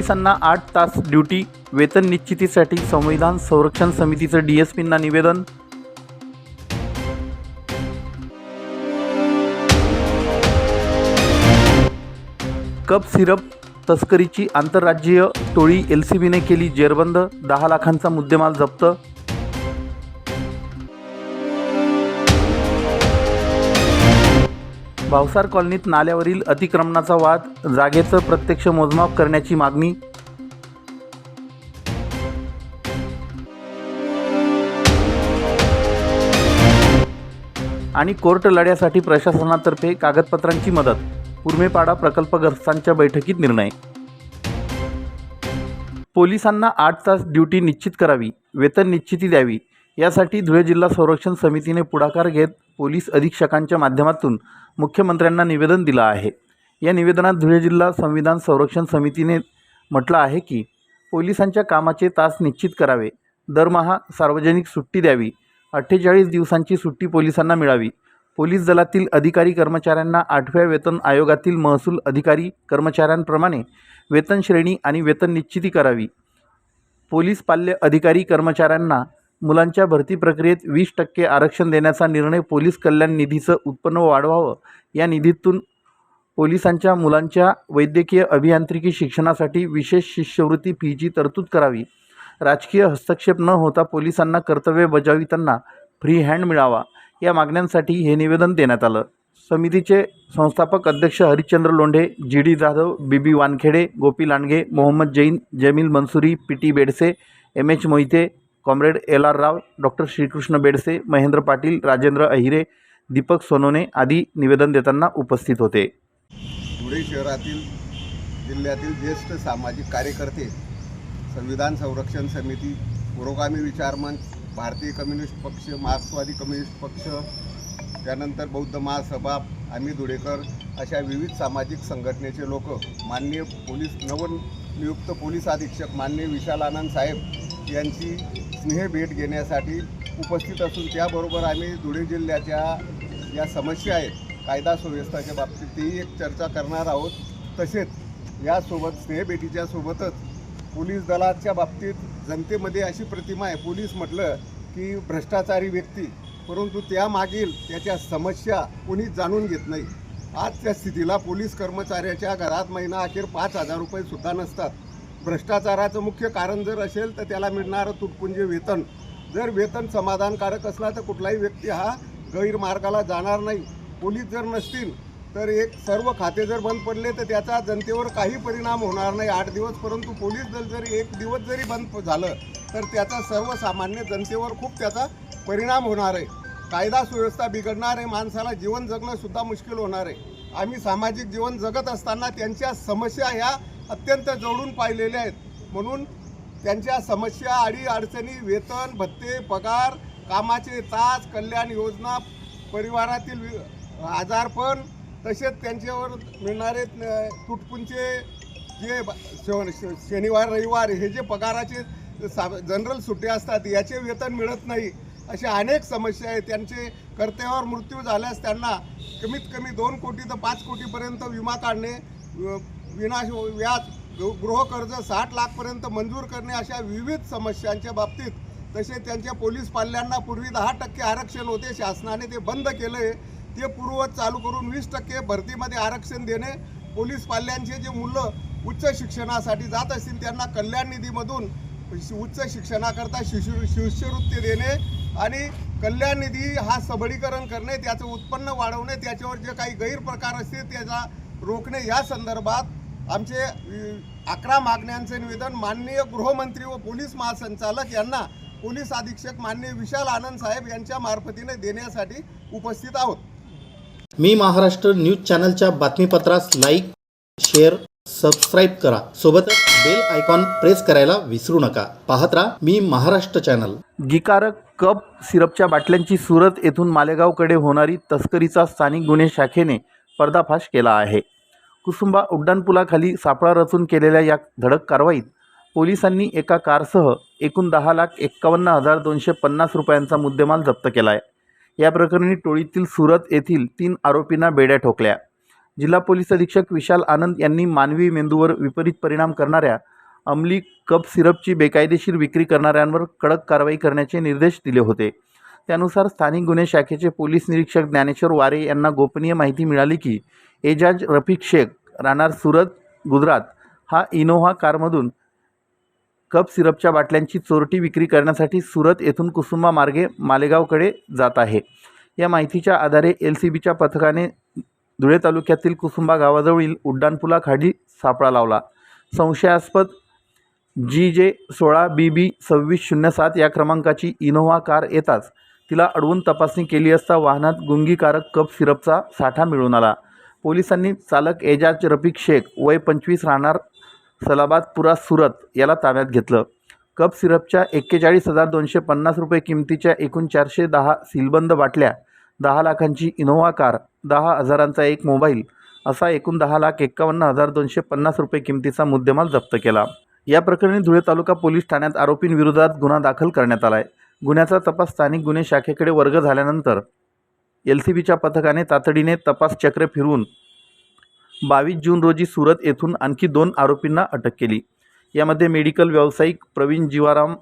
पोलिसांना 8 तास ड्युटी, वेतन निश्चितीसाठी संविधान संरक्षण समितीचं DSPंना निवेदन. कप सिरप तस्करीची आंतरराज्यीय टोळी LCBने केली जेरबंद, 10 लाखांचा मुद्देमाल जप्त. भावसार कॉलनीत नाल्यावरील अतिक्रमणाचा वाद, जागेचं प्रत्यक्ष मोजमाप करण्याची मागणी. आणि कोर्ट लढ्यासाठी प्रशासनातर्फे कागदपत्रांची मदत, उर्मेपाडा प्रकल्पग्रस्तांच्या बैठकीत निर्णय. पोलिसांना 8 तास ड्युटी निश्चित करावी, वेतन निश्चिती द्यावी, यासाठी धुळे जिल्हा संरक्षण समितीने पुढाकार घेत पोलीस अधीक्षकांच्या माध्यमातून मुख्यमंत्र्यांना निवेदन दिलं आहे. या निवेदनात धुळे जिल्हा संविधान संरक्षण समितीने म्हटलं आहे की पोलिसांच्या कामाचे तास निश्चित करावे, दरमहा सार्वजनिक सुट्टी द्यावी, 48 दिवसांची सुट्टी पोलिसांना मिळावी, पोलीस दलातील अधिकारी कर्मचाऱ्यांना 8व्या वेतन आयोगातील महसूल अधिकारी कर्मचाऱ्यांप्रमाणे वेतन श्रेणी आणि वेतन निश्चिती करावी, पोलीस पाल्य अधिकारी कर्मचाऱ्यांना मुलांच्या भरती प्रक्रियेत 20% आरक्षण देण्याचा निर्णय, पोलीस कल्याण निधीचं उत्पन्न वाढवावं, या निधीतून पोलिसांच्या मुलांच्या वैद्यकीय अभियांत्रिकी शिक्षणासाठी विशेष शिष्यवृत्ती फीची तरतूद करावी, राजकीय हस्तक्षेप न होता पोलिसांना कर्तव्य बजावताना फ्री हँड मिळावा, या मागण्यांसाठी हे निवेदन देण्यात आलं. समितीचे संस्थापक अध्यक्ष Harishchandra Londhe, GD Jadhav, BB Wankhede, Gopi Landge, Mohammed Jain, Jamil Mansuri, PT Bedse, MH Mohite, comrade LR Rao, doctor Shrikrishna Bedse, Mahendra Patil, Rajendra Ahire, Deepak Sonone आदी निवेदन देताना उपस्थित होते. धुळे शहरातील जिल्ह्यातील ज्येष्ठ सामाजिक कार्यकर्ते, संविधान संरक्षण समिती, पुरोगामी विचार मंच, भारतीय कम्युनिस्ट पक्ष, मार्क्सवादी कम्युनिस्ट पक्ष, त्यानंतर बौद्ध महासभा, आम्ही धुळेकर अशा विविध सामाजिक संघटनेचे लोक माननीय नवनियुक्त पोलीस अधीक्षक माननीय विशाल आनंद साहेब यांची स्नेहभेट घेण्यासाठी उपस्थित असून त्याबरोबर आम्ही धुळे जिल्ह्याच्या या समस्या आहेत कायदा सुव्यवस्थेच्या बाबतीत तेही एक चर्चा करणार आहोत. तसेच यासोबत स्नेहभेटीच्या सोबतच पोलीस दलाच्या बाबतीत जनतेमध्ये अशी प्रतिमा आहे, पोलीस म्हटलं की भ्रष्टाचारी व्यक्ती, परंतु त्यामागील त्याच्या समस्या कोणी जाणून घेत नाही. आजच्या स्थितीला पोलीस कर्मचाऱ्याच्या घरात महिना अखेर 5,000 रुपयेसुद्धा नसतात. भ्रष्टाचाराचं मुख्य कारण जर असेल तर त्याला मिळणारं तुटपुंजे वेतन. जर वेतन समाधानकारक असला तर कुठलाही व्यक्ती हा गैरमार्गाला जाणार नाही. पोलीस जर नसतील तर एक सर्व खाते जर बंद पडले तर त्याचा जनतेवर काही परिणाम होणार नाही 8 दिवस, परंतु पोलीस दल जरी 1 दिवस जरी बंद झालं तर त्याचा सर्वसामान्य जनतेवर खूप त्याचा परिणाम होणार आहे. कायदा सुव्यवस्था बिघडणार आहे, माणसाला जीवन जगणंसुद्धा मुश्किल होणार आहे. आम्ही सामाजिक जीवन जगत असताना त्यांच्या समस्या ह्या अत्यंत जवळून पाहिलेल्या आहेत. म्हणून त्यांच्या समस्या, अडीअडचणी, वेतन, भत्ते, पगार, कामाचे तास, कल्याण योजना, परिवारातील आजारपण, तसेच त्यांच्यावर मिळणारे तुटपुंचे जे शनिवार रविवार हे जे पगाराचे जनरल सुट्ट्या असतात याचे वेतन मिळत नाही, अशा अनेक समस्या आहेत. त्यांचे कर्तव्यावर मृत्यू झाल्यास त्यांना कमीत कमी 2 कोटी ते 5 कोटीपर्यंत विमा काढणे, विना व्याज गृहकर्ज 60 लाखपर्यंत मंजूर करणे, अशा विविध समस्यांच्या बाबतीत. तसेच त्यांच्या पोलीस पाल्यांना पूर्वी 10% आरक्षण होते, शासनाने ते बंद केलं आहे. ते पूर्ववत चालू करून 20% भरतीमध्ये आरक्षण देणे, पोलीस पाल्यांचे जे मुलं उच्च शिक्षणासाठी जात असतील त्यांना कल्याण निधीमधून उच्च शिक्षणाकरता शिष्यवृत्ती देणे आणि कल्याण निधी हा सबलीकरण करणे, त्याचं उत्पन्न वाढवणे, त्याच्यावर जे काही गैरप्रकार असतील त्याचा रोखणे, या संदर्भात आमचे 11 मागण्यांचे निवेदन माननीय गृहमंत्री व पोलीस महासंचालक यांना पोलीस अधीक्षक माननीय विशाल आनंद साहेब यांच्या मार्फतीने देण्यासाठी उपस्थित आहोत. मी महाराष्ट्र न्यूज चॅनलच्या बातमीपत्रास लाईक, शेअर, सबस्क्राईब करा. सोबतच बेल आयकॉन प्रेस करायला विसरू नका. पाहत राहा मी महाराष्ट्र चॅनल. गिकारक कप सिरपच्या बाटल्यांची सुरत येथून मालेगावकडे होणारी तस्करीचा स्थानिक गुन्हे शाखेने पर्दाफाश केला आहे. कुसुंबा उड्डाणपुलाखाली सापळा रचून केलेल्या या धडक कारवाईत पोलिसांनी एका कारसह एकूण 10,51,250 रुपयांचा मुद्देमाल जप्त केला आहे. या प्रकरणी टोळीतील सुरत येथील 3 आरोपींना बेड्या ठोकल्या. जिल्हा पोलीस अधीक्षक विशाल आनंद यांनी मानवी मेंदूवर विपरीत परिणाम करणाऱ्या अंमली कप सिरपची बेकायदेशीर विक्री करणाऱ्यांवर कडक कारवाई करण्याचे निर्देश दिले होते. त्यानुसार स्थानिक गुन्हे शाखेचे पोलीस निरीक्षक ज्ञानेश्वर वारे यांना गोपनीय माहिती मिळाली की एजाज रफिक शेख राहणार सुरत गुजरात हा इनोव्हा कारमधून कप सिरपच्या बाटल्यांची चोरटी विक्री करण्यासाठी सुरत येथून कुसुंबा मार्गे मालेगावकडे जात आहे. या माहितीच्या आधारे LCBच्या पथकाने धुळे तालुक्यातील कुसुंबा गावाजवळील उड्डाणपुलाखाली सापळा लावला. संशयास्पद GJ 16 BB 2607 या क्रमांकाची इनोव्हा कार येताच तिला अडवून तपासणी केली असता वाहनात गुंगीकारक कप सिरपचा साठा मिळून आला. पोलिसांनी चालक एजाज रफिक शेख वय 25 राहणार सलाबादपुरा सुरत याला ताब्यात घेतलं. कप सिरपच्या 41,250 रुपये किमतीच्या एकूण 410 सीलबंद बाटल्या, 10 लाखांची इनोव्हा कार, 10,000चा एक मोबाईल असा एकूण 10,51,250 रुपये किमतीचा मुद्देमाल जप्त केला. या प्रकरणी धुळे तालुका पोलीस ठाण्यात आरोपींविरोधात गुन्हा दाखल करण्यात आला आहे. गुन्ह्याचा तपास स्थानिक गुन्हे शाखेकडे वर्ग झाल्यानंतर LCBच्या पथकाने तातडीने तपास चक्र फिरवून 22 जून रोजी सुरत येथून आणखी 2 आरोपींना अटक केली. यामध्ये मेडिकल व्यावसायिक प्रवीण जीवाराम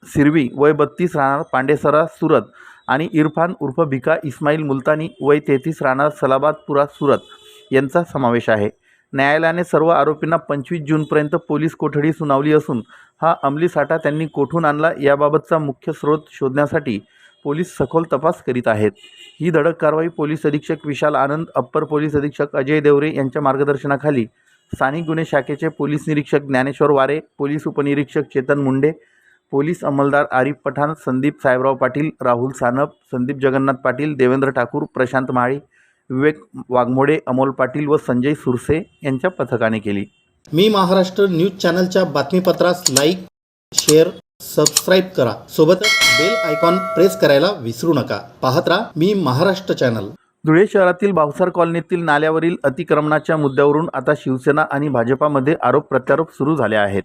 सिरवी वय 32 राहणार पांडेसरा सुरत आणि इरफान उर्फ भिका इस्माईल मुलतानी वय 33 राहणार सलाबादपुरा सुरत यांचा समावेश आहे. न्यायालयाने सर्व आरोपींना 25 जूनपर्यंत पोलीस कोठडी सुनावली असून हा अंमली साठा त्यांनी कोठून आणला याबाबतचा मुख्य स्रोत शोधण्यासाठी पोलीस सखोल तपास करीत आहेत. ही धडक कारवाई पोलीस अधीक्षक विशाल आनंद, अप्पर पोलीस अधीक्षक अजय देवरे यांच्या मार्गदर्शनाखाली स्थानिक गुन्हे शाखेचे पोलीस निरीक्षक ज्ञानेश्वर वारे, पोलीस उपनिरीक्षक चेतन मुंडे, पोलीस अंमलदार आरिफ पठाण, संदीप साहेबराव पाटील, राहुल सानप, संदीप जगन्नाथ पाटील, देवेंद्र ठाकूर, प्रशांत माळी, विवेक वाघमोडे, अमोल पाटील व संजय सुरसे यांच्या पथकाने केली. मी महाराष्ट्र न्यूज चॅनलच्या बातमीपत्रास लाईक, शेअर, सबस्क्राईब करा. सोबतच बेल आयकॉन प्रेस करायला विसरू नका. पाहत राहा मी महाराष्ट्र चॅनल. धुळे शहरातील भावसार कॉलनीतील नाल्यावरील अतिक्रमणाच्या मुद्द्यावरून आता शिवसेना आणि भाजपामध्ये आरोप प्रत्यारोप सुरू झाले आहेत.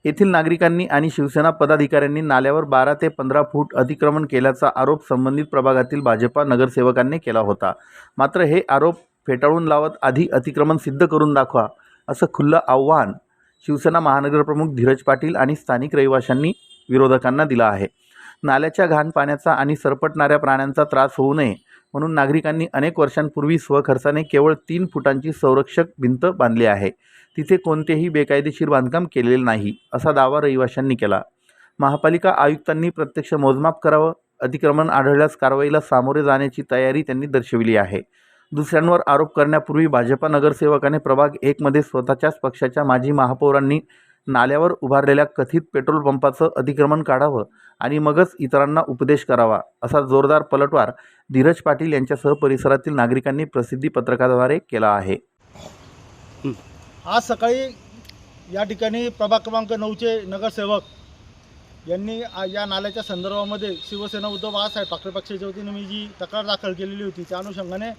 येथील नागरिकांनी आणि शिवसेना पदाधिकाऱ्यांनी नाल्यावर 12 ते 15 फूट अतिक्रमण केल्याचा आरोप संबंधित प्रभागातील भाजपा नगरसेवकांनी केला होता. मात्र हे आरोप फेटाळून लावत आधी अतिक्रमण सिद्ध करून दाखवा असं खुल्लं आव्हान शिवसेना महानगरप्रमुख धीरज पाटील आणि स्थानिक रहिवाशांनी विरोधकांना दिला आहे. नाल्याच्या घाण पाण्याचा आणि सरपटणाऱ्या प्राण्यांचा त्रास होऊ नये म्हणून नागरिकांनी अनेक वर्षांपूर्वी स्वखर्चाने केवळ 3 फुटांची संरक्षक भिंत बांधली आहे. तिथे कोणतेही बेकायदेशीर बांधकाम केलेले नाही असा दावा रहिवाशांनी केला. महापालिका आयुक्तांनी प्रत्यक्ष मोजमाप करावं, अतिक्रमण आढळल्यास कारवाईला सामोरे जाण्याची तयारी त्यांनी दर्शविली आहे. दुसऱ्यांवर आरोप करण्यापूर्वी भाजपा नगरसेवकाने प्रभाग 1 मध्ये स्वतःच्याच पक्षाच्या माजी महापौरांनी नाल्यावर उभारलेल्या कथित पेट्रोल पंपाचं अतिक्रमण काढावं आणि मगच इतरांना उपदेश करावा असा जोरदार पलटवार धीरज पाटील यांच्यासह परिसरातील नागरिकांनी प्रसिद्धी पत्रकाद्वारे केला आहे. आज सकाळी या ठिकाणी प्रभाग क्रमांक 9चे नगरसेवक यांनी या नाल्याच्या संदर्भामध्ये शिवसेना उद्धव बाळासाहेब ठाकरे पक्षाच्या वतीने मी जी तक्रार दाखल केलेली होती त्या अनुषंगाने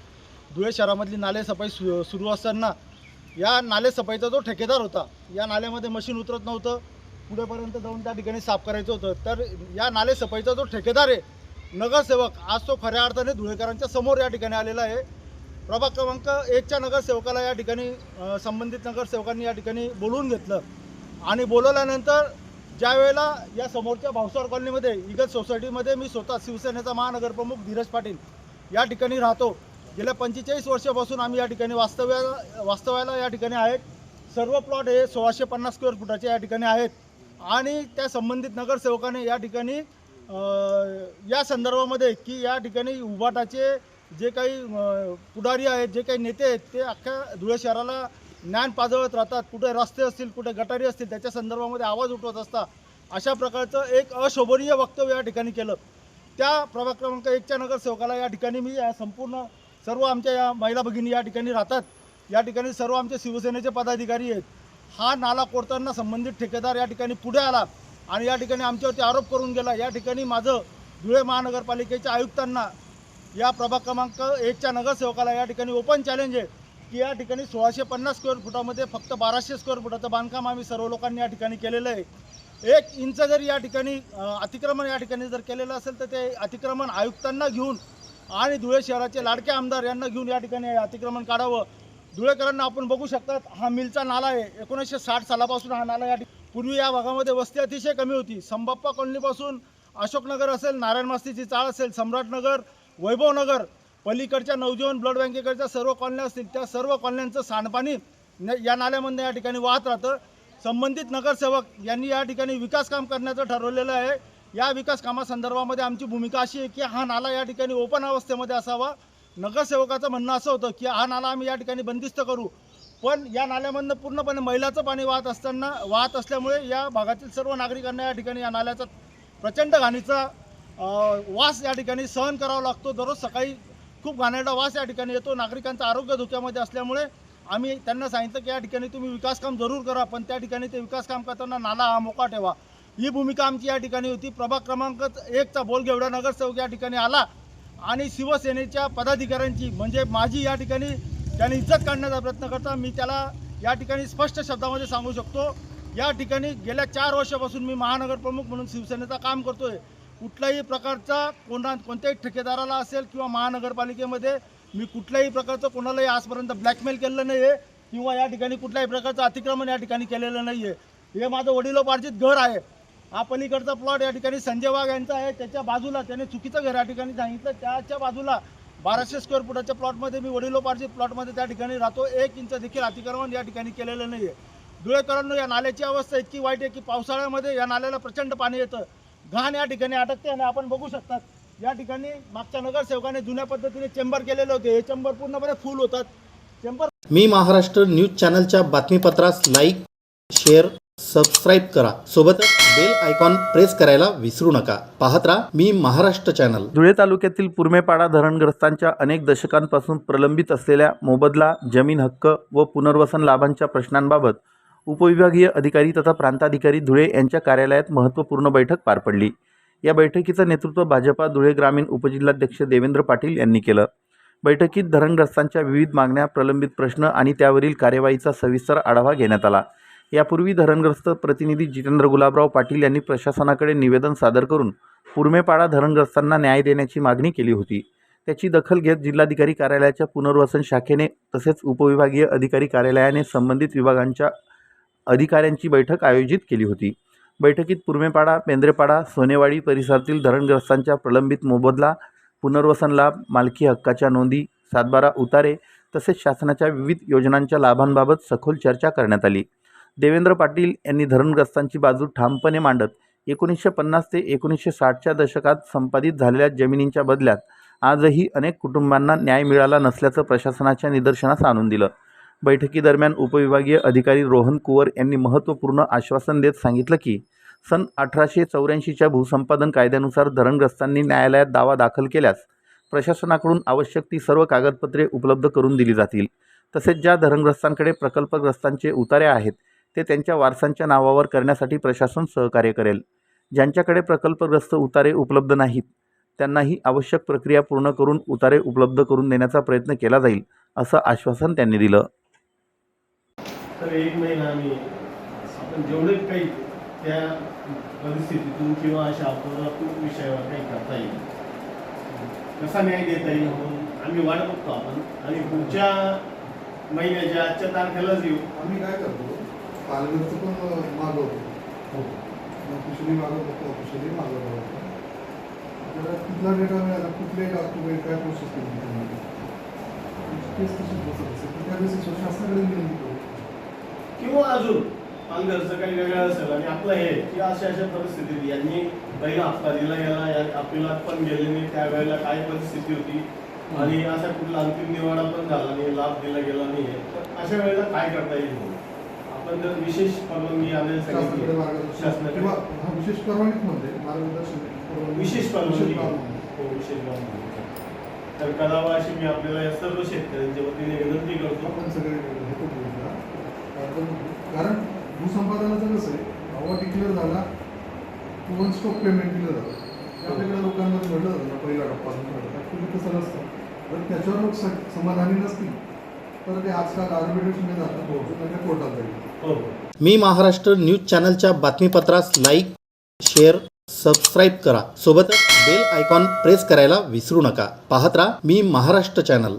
धुळे शहरामधली नाले सफाई सुरू असताना या नाले सफाईचा जो ठेकेदार होता, या नाल्यामध्ये मशीन उतरत नव्हतं, पुढेपर्यंत जाऊन त्या ठिकाणी साफ करायचं होतं. तर या नाले सफाईचा जो ठेकेदार आहे नगरसेवक, आज तो खऱ्या अर्थाने धुळेकरांच्या समोर या ठिकाणी आलेला आहे. प्रभाग क्रमांक 1च्या नगरसेवकाला या ठिकाणी संबंधित नगरसेवकांनी या ठिकाणी बोलवून घेतलं आणि बोलवल्यानंतर ज्या वेळेला या समोरच्या भावसार कॉलनीमध्ये इगत सोसायटीमध्ये मी स्वतः शिवसेनेचा महानगरप्रमुख धीरज पाटील या ठिकाणी राहतो. गेल्या 45 वर्षापासून आम्ही या ठिकाणी वास्तव्याला या ठिकाणी आहेत. सर्व प्लॉट हे 1650 स्क्वेअर फुटाचे या ठिकाणी आहेत आणि त्या संबंधित नगरसेवकाने या ठिकाणी या संदर्भामध्ये की या ठिकाणी उभाटाचे जे काही पुढारी आहेत, जे काही नेते आहेत, ते अख्ख्या धुळे शहराला ज्ञान पाजळत राहतात. कुठे रस्ते असतील, कुठे गटारी असतील, त्याच्या संदर्भामध्ये आवाज उठवत असतात. अशा प्रकारचं एक अशोभनीय वक्तव्य या ठिकाणी केलं. त्या प्रभाग क्रमांक 1च्या नगरसेवकाला या ठिकाणी मी या संपूर्ण सर्व आमच्या या महिला भगिनी या ठिकाणी राहतात, या ठिकाणी सर्व आमचे शिवसेनेचे पदाधिकारी आहेत. हा नाला कोरताना संबंधित ठेकेदार या ठिकाणी पुढे आला आणि या ठिकाणी आमच्यावरती आरोप करून गेला. या ठिकाणी माझं धुळे महानगरपालिकेच्या आयुक्तांना, या प्रभाग क्रमांक 1च्या नगरसेवकाला या ठिकाणी ओपन चॅलेंज आहे की या ठिकाणी 1650 स्क्वेअर फुटामध्ये फक्त 1200 स्क्वेअर फुटाचं बांधकाम आम्ही सर्व लोकांनी या ठिकाणी केलेलं आहे. 1 इंच जर या ठिकाणी अतिक्रमण या ठिकाणी जर केलेलं असेल तर ते अतिक्रमण आयुक्तांना घेऊन आणि धुळे शहराचे लाडके आमदार यांना घेऊन या ठिकाणी अतिक्रमण काढावं. धुळेकरांना आपण बघू शकतात, हा मिलचा नाला आहे. 1960 सालापासून हा नाला या पूर्वी या भागामध्ये वस्ती अतिशय कमी होती. संबाप्पा कॉलनीपासून अशोकनगर असेल, नारायण मास्तीची चाळ असेल, सम्राटनगर, वैभवनगर, पलीकडच्या नवजीवन ब्लड बँकेकडच्या सर्व कॉलन्या असतील, त्या सर्व कॉलन्यांचं सांडपाणी या नाल्यामधून या ठिकाणी वाहत राहतं. संबंधित नगरसेवक यांनी या ठिकाणी विकास काम करण्याचं ठरवलेलं आहे. या विकास कामासंदर्भामध्ये आमची भूमिका अशी आहे की हा नाला या ठिकाणी ओपन अवस्थेमध्ये असावा. नगरसेवकाचं म्हणणं असं होतं की हा नाला आम्ही या ठिकाणी बंदिस्त करू, पण या नाल्यामधनं पूर्णपणे मैलाचं पाणी वाहत असल्यामुळे या भागातील सर्व नागरिकांना या ठिकाणी या नाल्याचा प्रचंड घाणीचा वास या ठिकाणी सहन करावा लागतो. दररोज सकाळी खूप घाणेरडा वास या ठिकाणी येतो. नागरिकांचं आरोग्य धोक्यामध्ये असल्यामुळे आम्ही त्यांना सांगितलं की या ठिकाणी तुम्ही विकास काम जरूर करा, पण त्या ठिकाणी ते विकास काम करताना नाला हा मोकळा ठेवा. ही भूमिका आमची या ठिकाणी होती. प्रभाग क्रमांक 1चा बोलगेवढा नगरसेवक या ठिकाणी आला आणि शिवसेनेच्या पदाधिकाऱ्यांची म्हणजे माझी या ठिकाणी त्याने इज्जत काढण्याचा प्रयत्न करता. मी त्याला या ठिकाणी स्पष्ट शब्दामध्ये सांगू शकतो, या ठिकाणी गेल्या 4 वर्षापासून मी महानगर प्रमुख म्हणून शिवसेनेचं काम करतोय. कुठल्याही प्रकारचा कोणत्याही ठेकेदाराला असेल किंवा महानगरपालिकेमध्ये मी कुठल्याही प्रकारचं कोणालाही आजपर्यंत ब्लॅकमेल केलेलं नाही आहे किंवा या ठिकाणी कुठल्याही प्रकारचं अतिक्रमण या ठिकाणी केलेलं नाही आहे. हे माझं वडिलोपार्जित घर आहे. हा पलीकडचा प्लॉट या ठिकाणी संजय वाघ यांचा आहे. त्याच्या बाजूला त्याने चुकीचं घर या ठिकाणी सांगितलं. त्याच्या बाजूला 1200 स्क्वेअर फुटाच्या प्लॉटमध्ये मी वडिलोपार्जित प्लॉटमध्ये त्या ठिकाणी राहतो. 1 इंच देखील अतिक्रमण या ठिकाणी केलेलं नाही आहे. धुळेकरांनो, या नाल्याची अवस्था इतकी वाईट आहे की पावसाळ्यामध्ये या नाल्याला प्रचंड पाणी येतं, घाण या ठिकाणी अटकते आणि आपण बघू शकतात या ठिकाणी मागच्या नगरसेवकाने जुन्या पद्धतीने चेंबर केलेले होते. हे चेंबर पूर्णपणे फुल होतात. चेंबर मी महाराष्ट्र न्यूज चॅनलच्या बातमीपत्रास लाईक, शेअर, सबस्क्राईब करा. सोबतच बेल आयकॉन प्रेस करायला विसरू नका. पाहत राहा मी महाराष्ट्र चॅनल. धुळे तालुक्यातील पुरमेपाडा धरणग्रस्तांच्या अनेक दशकांपासून प्रलंबित असलेल्या मोबदला, जमीन हक्क व पुनर्वसन लाभांच्या प्रश्नांबाबत उपविभागीय अधिकारी तथा प्रांताधिकारी धुळे यांच्या कार्यालयात महत्त्वपूर्ण बैठक पार पडली. या बैठकीचं नेतृत्व भाजपा धुळे ग्रामीण उपजिल्हाध्यक्ष देवेंद्र पाटील यांनी केलं. बैठकीत धरणग्रस्तांच्या विविध मागण्या, प्रलंबित प्रश्न आणि त्यावरील कार्यवाहीचा सविस्तर आढावा घेण्यात आला. यापूर्वी धरणग्रस्त प्रतिनिधी जितेंद्र गुलाबराव पाटील यांनी प्रशासनाकडे निवेदन सादर करून पुरमेपाडा धरणग्रस्तांना न्याय देण्याची मागणी केली होती. त्याची दखल घेत जिल्हाधिकारी कार्यालयाच्या पुनर्वसन शाखेने तसेच उपविभागीय अधिकारी कार्यालयाने संबंधित विभागांच्या अधिकाऱ्यांची बैठक आयोजित केली होती. बैठकीत पुरमेपाडा, पेंद्रेपाडा, सोनेवाडी परिसरातील धरणग्रस्तांच्या प्रलंबित मोबदला, पुनर्वसन लाभ, मालकी हक्काच्या नोंदी, 7/12 उतारे तसेच शासनाच्या विविध योजनांच्या लाभांबाबत सखोल चर्चा करण्यात आली. देवेंद्र पाटील यांनी धरणग्रस्तांची बाजू ठामपणे मांडत 1950 ते 1960च्या दशकात संपादित झालेल्या जमिनींच्या बदल्यात आजही अनेक कुटुंबांना न्याय मिळाला नसल्याचं प्रशासनाच्या निदर्शनास आणून दिलं. बैठकीदरम्यान उपविभागीय अधिकारी रोहन कुवर यांनी महत्त्वपूर्ण आश्वासन देत सांगितलं की सन 1884च्या भूसंपादन कायद्यानुसार धरणग्रस्तांनी न्यायालयात दावा दाखल केल्यास प्रशासनाकडून आवश्यक ती सर्व कागदपत्रे उपलब्ध करून दिली जातील. तसेच ज्या धरणग्रस्तांकडे प्रकल्पग्रस्तांचे उतारे आहेत ते त्यांच्या वारसांच्या नावावर करण्यासाठी प्रशासन सहकार्य करेल. ज्यांच्याकडे प्रकल्पग्रस्त उतारे उपलब्ध नाहीत त्यांनाही आवश्यक प्रक्रिया पूर्ण करून उतारे उपलब्ध करून देण्याचा प्रयत्न केला जाईल, असं आश्वासन त्यांनी दिलं. तर 1 महिना आम्ही आपण जेवढे काही त्या परिस्थितीतून किंवा अशा अपवादात्मक विषयावर काही करता येईल, कसा न्याय देता येईल म्हणून आम्ही वाट बघतो. आपण आणि पुढच्या महिन्याच्या आजच्या तारखेलाच येऊ. आम्ही काय करतो, पालघरचं पण मागवतो, कुशली मागवतो, कुशली मागवतो. आपल्याला कुठला डेटा मिळाला, कुठले डॉक्युमेंट, काय प्रोसेस केली, केस तशीच बसत असेल तर त्या बेसिसवर शासनाकडे विनंती करू. किंवा अजून पालघरचं काही वेगळं असेल आणि आपलं हे की अशा परिस्थितीत यांनी पहिला हप्ता दिला गेला, अपीलात पण गेले नाही, त्यावेळेला काय परिस्थिती होती आणि असा कुठला अंतिम निवाडा पण झाला नाही, लाभ दिला गेला नाही, तर अशा वेळेला काय करता येईल. आपण जर विशेष परवानगी आणायला सांगितली शासनाकडे किंवा हा विशेष परवानगीत मध्ये मार्गदर्शन विशेष परवानगी हो विशेष परवानगी तर करावा अशी मी आपल्याला या सर्व शेतकऱ्यांच्या वतीने विनंती करतो. आपण सगळे हेतू बोलूया. कारण भूसंपादनाचं कसं आहे, हवा डिक्लेअर झाला की वन स्टॉप पेमेंट दिलं जातं. आपल्याकडे लोकांमध्ये घडलं जातं ना, पहिला टप्पा ॲक्च्युली तसं नसतं. तर त्याच्यावर लोक समाधानी नसतील तर ते आजकाल आर्बिट्रेशनने जातात, त्यांच्या कोर्टात जाईल. मी महाराष्ट्र न्यूज चॅनलच्या बातमीपत्रास लाईक, शेअर, सबस्क्राईब करा. सोबतच बेल आयकॉन प्रेस करायला विसरू नका. पाहत राहा मी महाराष्ट्र चॅनल.